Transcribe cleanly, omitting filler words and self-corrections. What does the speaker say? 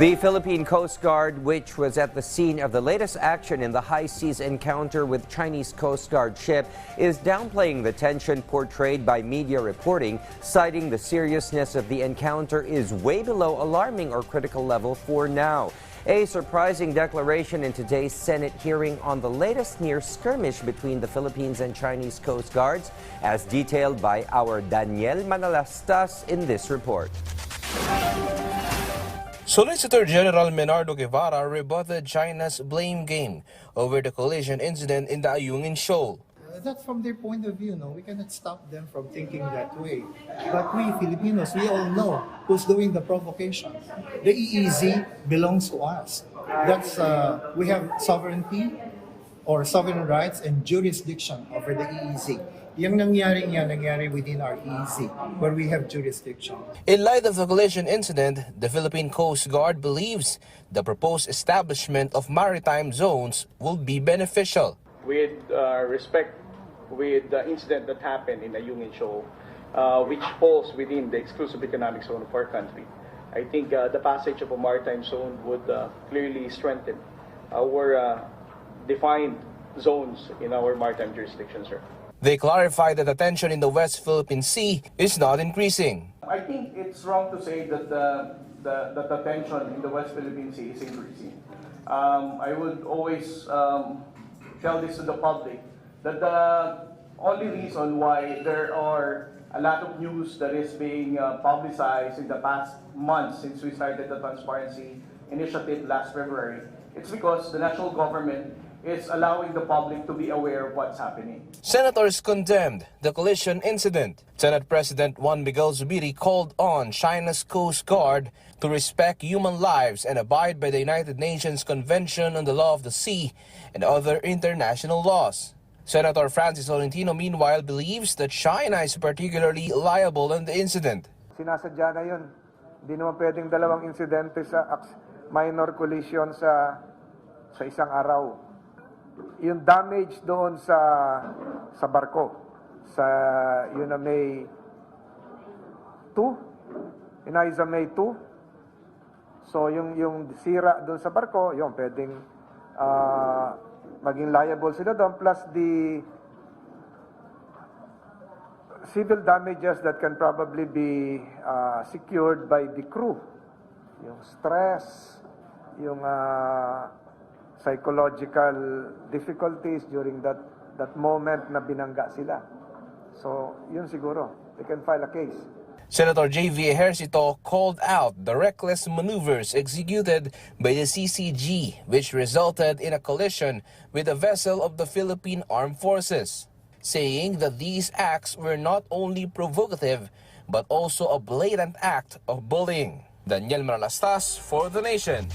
The Philippine Coast Guard, which was at the scene of the latest action in the high seas encounter with Chinese Coast Guard ship, is downplaying the tension portrayed by media reporting, citing the seriousness of the encounter is way below alarming or critical level for now. A surprising declaration in today's Senate hearing on the latest near skirmish between the Philippines and Chinese Coast Guards, as detailed by our Daniel Manalastas in this report. Solicitor General Menardo Guevarra rebutted China's blame game over the collision incident in the Ayungin Shoal. That's from their point of view, no? We cannot stop them from thinking that way. But we Filipinos, we all know who's doing the provocation. The EEZ belongs to us. That's we have sovereignty or sovereign rights and jurisdiction over the EEZ. Yung nangyari within our EEZ, where we have jurisdiction. In light of the collision incident, the Philippine Coast Guard believes the proposed establishment of maritime zones will be beneficial. With respect with the incident that happened in Ayungin Shoal, which falls within the exclusive economic zone of our country, I think the passage of a maritime zone would clearly strengthen our defined zones in our maritime jurisdiction, sir. They clarified that the tension in the West Philippine Sea is not increasing. I think it's wrong to say that the tension in the West Philippine Sea is increasing. I would always tell this to the public that the only reason why there are a lot of news that is being publicized in the past months since we started the Transparency Initiative last February, it's because the national government is allowing the public to be aware of what's happening. Senators condemned the collision incident. Senate President Juan Miguel Zubiri called on China's Coast Guard to respect human lives and abide by the United Nations Convention on the Law of the Sea and other international laws. Senator Francis Tolentino, meanwhile, believes that China is particularly liable in the incident. Sinasadya na yun. Hindi naman pwedeng dalawang insidente sa minor collision sa isang araw. Yung damage doon sa barko, sa yun na May 2, inayos sa May 2. So yung sira doon sa barko, yun pwedeng maging liable sila doon, plus the civil damages that can probably be secured by the crew. Yung stress, yung psychological difficulties during that moment na binangga sila. So, yun siguro. They can file a case. Senator J.V. Ejercito called out the reckless maneuvers executed by the CCG, which resulted in a collision with a vessel of the Philippine Armed Forces, saying that these acts were not only provocative, but also a blatant act of bullying. Daniel Manalastas for The Nation.